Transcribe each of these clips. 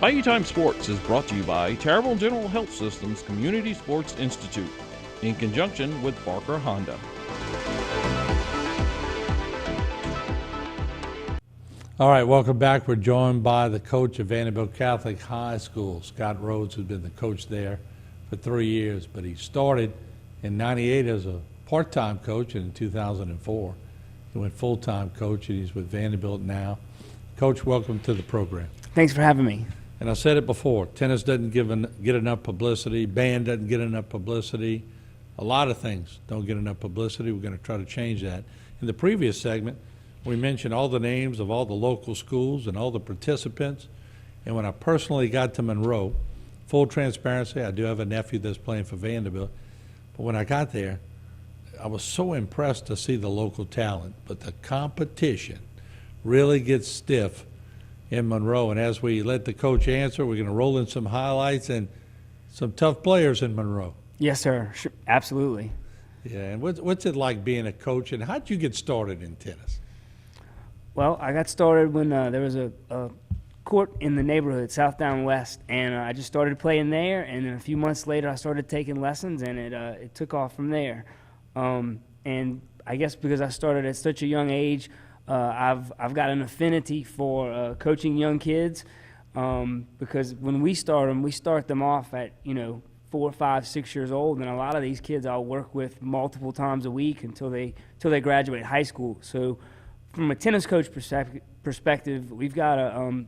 Bayou Time Sports is brought to you by Terrible General Health System's Community Sports Institute in conjunction with Barker Honda. All right, welcome back. We're joined by the coach of Vandebilt Catholic High School, Scott Rhodes, who's been the coach there for 3 years, but he started in '98 as a part-time coach, and in 2004 he went full-time coach, and he's with Vandebilt now. Coach, welcome to the program. Thanks for having me. And I said it before, tennis doesn't get enough publicity, band doesn't get enough publicity, a lot of things don't get enough publicity. We're going to try to change that. In the previous segment, we mentioned all the names of all the local schools and all the participants, and when I personally got to Monroe, full transparency, I do have a nephew that's playing for Vanderbilt, but when I got there, I was so impressed to see the local talent, but the competition really gets stiff in Monroe. And as we let the coach answer, we're going to roll in some highlights and some tough players in Monroe. Yes, sir. Sure. Absolutely. Yeah, and what's it like being a coach, and how'd you get started in tennis? Well, I got started when there was a court in the neighborhood, South Down West, and I just started playing there, and then a few months later I started taking lessons, and it took off from there. And I guess because I started at such a young age, I've got an affinity for coaching young kids, because when we start them off at 4, 5, 6 years old, and a lot of these kids I'll work with multiple times a week until they graduate high school. So from a tennis coach perspective, we've got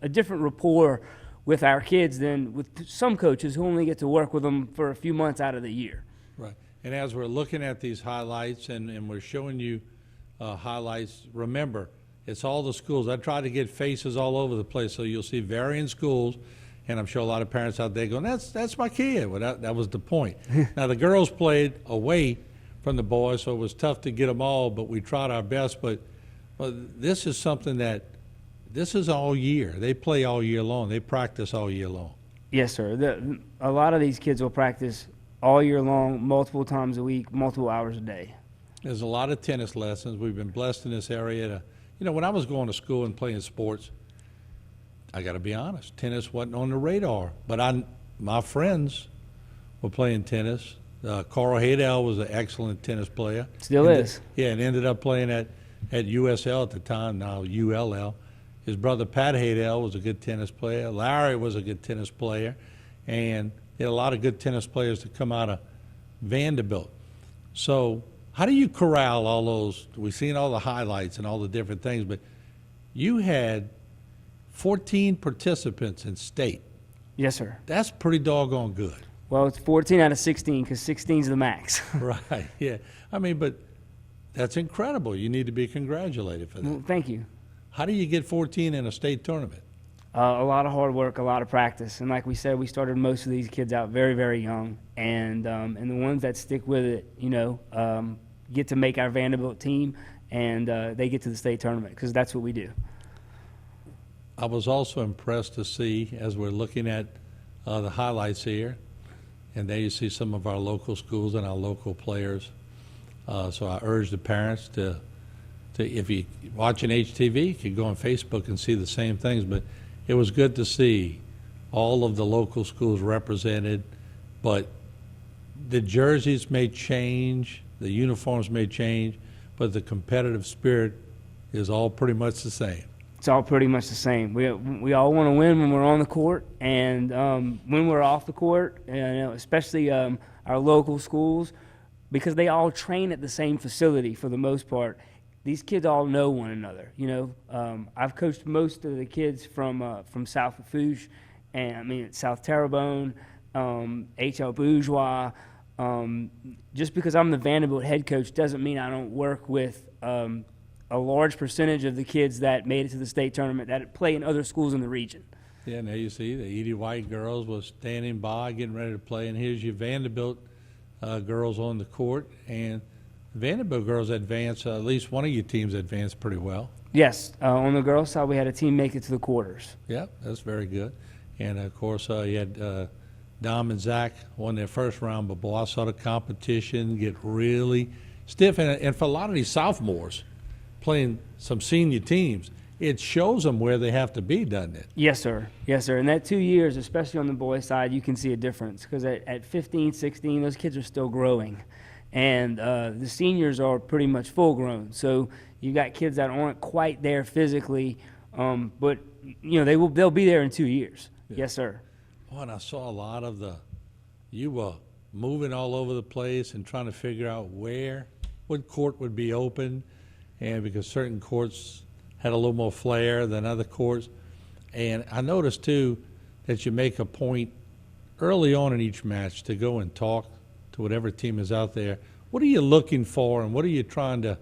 a different rapport with our kids than with some coaches who only get to work with them for a few months out of the year. Right. And as we're looking at these highlights and we're showing you highlights, remember, it's all the schools. I try to get faces all over the place, so you'll see varying schools, and I'm sure a lot of parents out there going, that's my kid. Well, that was the point. Now, the girls played away from the boys, so it was tough to get them all, but we tried our best. But this is something this is all year. They play all year long. They practice all year long. Yes, sir. A lot of these kids will practice all year long, multiple times a week, multiple hours a day. There's a lot of tennis lessons. We've been blessed in this area to, when I was going to school and playing sports, I got to be honest, tennis wasn't on the radar. But my friends were playing tennis. Carl Haydell was an excellent tennis player. Still is. Yeah, and ended up playing at USL at the time, now ULL. His brother Pat Haydell was a good tennis player. Larry was a good tennis player. And he had a lot of good tennis players to come out of Vandebilt. So how do you corral all those? We've seen all the highlights and all the different things, but you had 14 participants in state. Yes, sir. That's pretty doggone good. Well, it's 14 out of 16 because 16 is the max. Right, yeah. I mean, but that's incredible. You need to be congratulated for that. Well, thank you. How do you get 14 in a state tournament? A lot of hard work, a lot of practice, and like we said, we started most of these kids out very, very young, and the ones that stick with it, get to make our Vanderbilt team, and they get to the state tournament because that's what we do. I was also impressed to see, as we're looking at the highlights here, and there you see some of our local schools and our local players. So I urge the parents to if you're watching HTV, you can go on Facebook and see the same things, but it was good to see all of the local schools represented, but the jerseys may change, the uniforms may change, but the competitive spirit is all pretty much the same. It's all pretty much the same. We all want to win when we're on the court, and when we're off the court, especially our local schools, because they all train at the same facility for the most part. These kids all know one another. I've coached most of the kids from South Lafourche, and South Terrebonne, H.L. Bourgeois. Just because I'm the Vanderbilt head coach doesn't mean I don't work with a large percentage of the kids that made it to the state tournament that play in other schools in the region. Yeah, now you see the Edie White girls was standing by, getting ready to play, and here's your Vanderbilt girls on the court, and Vanderbilt girls advanced, at least one of your teams advanced pretty well. Yes, on the girls' side, we had a team make it to the quarters. Yeah, that's very good. And, of course, you had Dom and Zach won their first round, but, boy, I saw the competition get really stiff. And for a lot of these sophomores playing some senior teams, it shows them where they have to be, doesn't it? Yes, sir. Yes, sir. And that 2 years, especially on the boys' side, you can see a difference because at 15, 16, those kids are still growing. And the seniors are pretty much full grown. So you got kids that aren't quite there physically, but they'll be there in 2 years. Yeah. Yes, sir. Oh, and I saw a lot of you were moving all over the place and trying to figure out what court would be open, and because certain courts had a little more flair than other courts. And I noticed, too, that you make a point early on in each match to go and talk to whatever team is out there. What are you looking for, and what are you trying to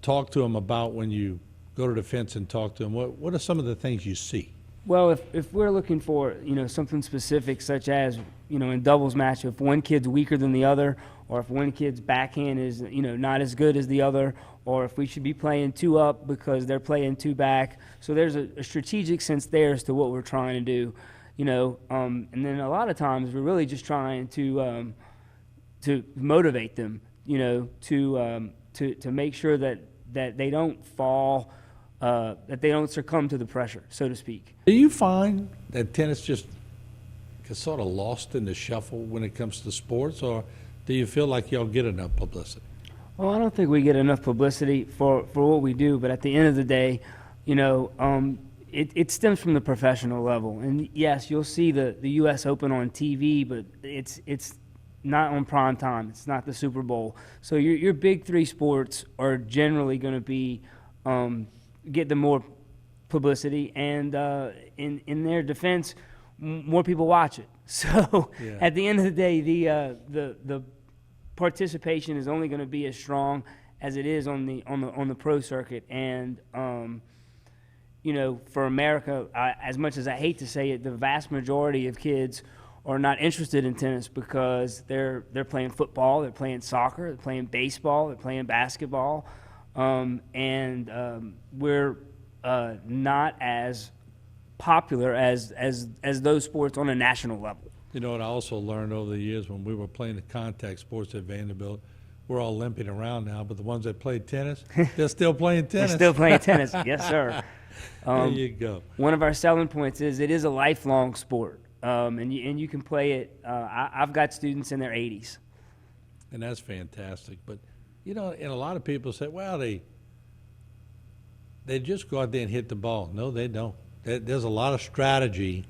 talk to them about when you go to the fence and talk to them? What are some of the things you see? Well, if we're looking for, something specific, such as, in doubles match, if one kid's weaker than the other, or if one kid's backhand is, not as good as the other, or if we should be playing 2 up because they're playing 2 back. So there's a strategic sense there as to what we're trying to do, and then a lot of times we're really just trying to motivate them, to make sure that they don't fall, that they don't succumb to the pressure, so to speak. Do you find that tennis just gets sort of lost in the shuffle when it comes to sports, or do you feel like y'all get enough publicity? Well, I don't think we get enough publicity for what we do, but at the end of the day, it stems from the professional level. And yes, you'll see the U.S. Open on TV, but it's not on prime time. It's not the Super Bowl. So your big 3 sports are generally going to be get the more publicity, and in their defense, more people watch it. So yeah. At the end of the day, the participation is only going to be as strong as it is on the pro circuit. And for America, as much as I hate to say it, the vast majority of kids are not interested in tennis because they're playing football, they're playing soccer, they're playing baseball, they're playing basketball, and we're not as popular as those sports on a national level. You know what I also learned over the years when we were playing the contact sports at Vandebilt, we're all limping around now, but the ones that played tennis, they're still playing tennis. They're still playing tennis, yes, sir. There you go. One of our selling points is it is a lifelong sport, and you can play it. I've got students in their 80s. And that's fantastic. But, and a lot of people say, well, they just go out there and hit the ball. No, they don't. There's a lot of strategy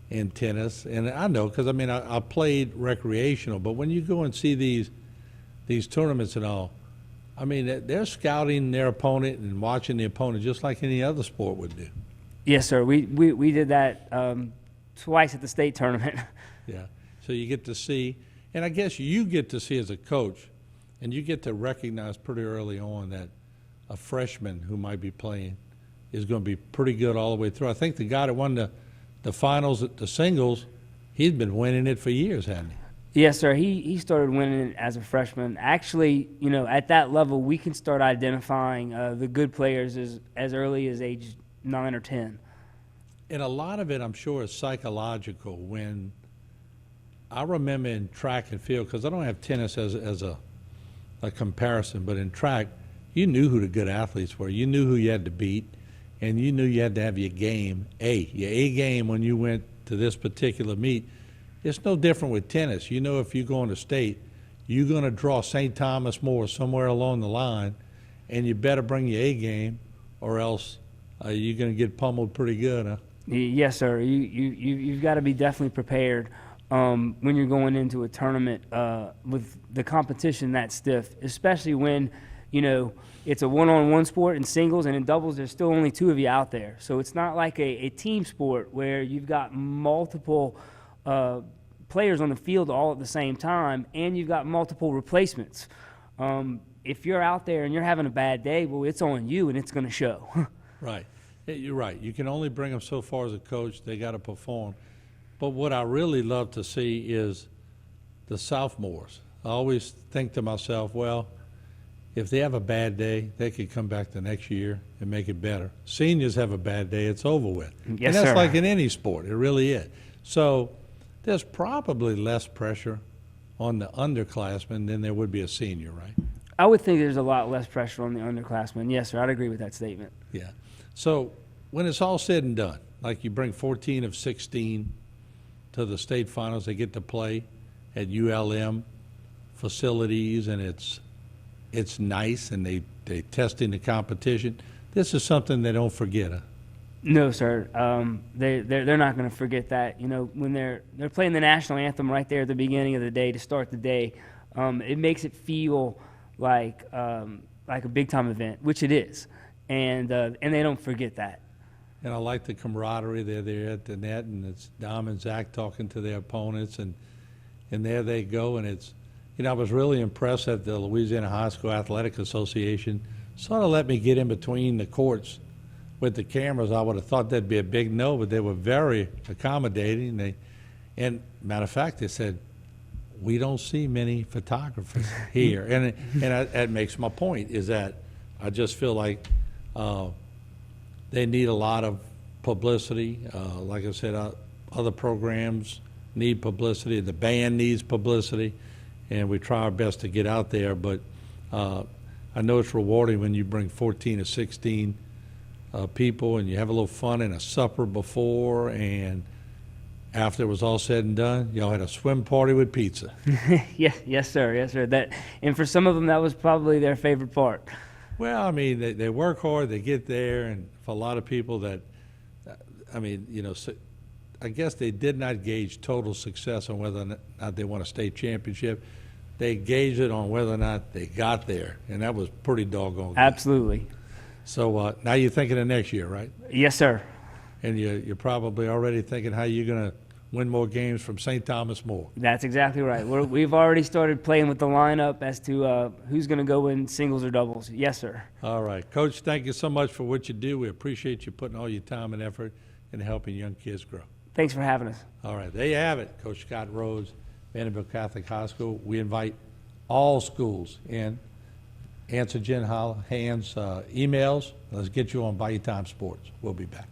in tennis, and I know because I played recreational, but when you go and see these tournaments and all, they're scouting their opponent and watching the opponent just like any other sport would do. Yes, sir. We did that twice at the state tournament. Yeah. So you get to see, and I guess you get to see as a coach, and you get to recognize pretty early on that a freshman who might be playing is going to be pretty good all the way through. I think the guy that won the finals at the singles, he's been winning it for years, hasn't he? Yes, sir. He started winning it as a freshman. Actually, at that level, we can start identifying the good players as early as age 9 or 10. And a lot of it, I'm sure, is psychological. When I remember in track and field, because I don't have tennis as a comparison, but in track, you knew who the good athletes were. You knew who you had to beat, and you knew you had to have your A game when you went to this particular meet. It's no different with tennis. If you go into state, you're going to draw St. Thomas More somewhere along the line, and you better bring your A game, or else you're going to get pummeled pretty good, huh? Yes, sir. You've got to be definitely prepared when you're going into a tournament with the competition that stiff, especially when it's a one-on-one sport in singles, and in doubles there's still only 2 of you out there. So it's not like a team sport where you've got multiple players on the field all at the same time, and you've got multiple replacements. If you're out there and you're having a bad day, well, it's on you, and it's going to show. Right. You're right. You can only bring them so far as a coach. They got to perform. But what I really love to see is the sophomores. I always think to myself, well, if they have a bad day, they could come back the next year and make it better. Seniors have a bad day, it's over with. Yes, and that's sir. like in any sport. It really is. So there's probably less pressure on the underclassmen than there would be a senior, right? I would think there's a lot less pressure on the underclassmen. Yes, sir. I'd agree with that statement. Yeah. So when it's all said and done, like you bring 14 of 16 to the state finals, they get to play at ULM facilities, and it's nice, and they testing the competition. This is something they don't forget. Huh? No, sir. They're not going to forget that. You know, when they're playing the national anthem right there at the beginning of the day to start the day, it makes it feel like a big time event, which it is, and they don't forget that. And I like the camaraderie. They're there at the net, and it's Dom and Zach talking to their opponents, and there they go. And it's, you know, I was really impressed that the Louisiana High School Athletic Association sort of let me get in between the courts with the cameras. I would have thought that'd be a big no, but they were very accommodating. And matter of fact, they said, we don't see many photographers here. and that makes my point, is that I just feel like they need a lot of publicity. Like I said, other programs need publicity. The band needs publicity, and we try our best to get out there. But I know it's rewarding when you bring 14 or 16 people, and you have a little fun and a supper before, and after it was all said and done, y'all had a swim party with pizza. Yes, sir. And for some of them, that was probably their favorite part. Well, I mean, they work hard, they get there, and for a lot of people that, I mean, you know, I guess they did not gauge total success on whether or not they won a state championship. They gauged it on whether or not they got there, and that was pretty doggone good. Absolutely. So now you're thinking of next year, right? Yes, sir. And you're probably already thinking how you're going to win more games from St. Thomas more. That's exactly right. We've already started playing with the lineup as to who's going to go in singles or doubles. Yes, sir. All right. Coach, thank you so much for what you do. We appreciate you putting all your time and effort in helping young kids grow. Thanks for having us. All right. There you have it. Coach Scott Rhodes, Vandebilt Catholic High School. We invite all schools in. Answer Jen Hand's emails. Let's get you on Bayou Time Sports. We'll be back.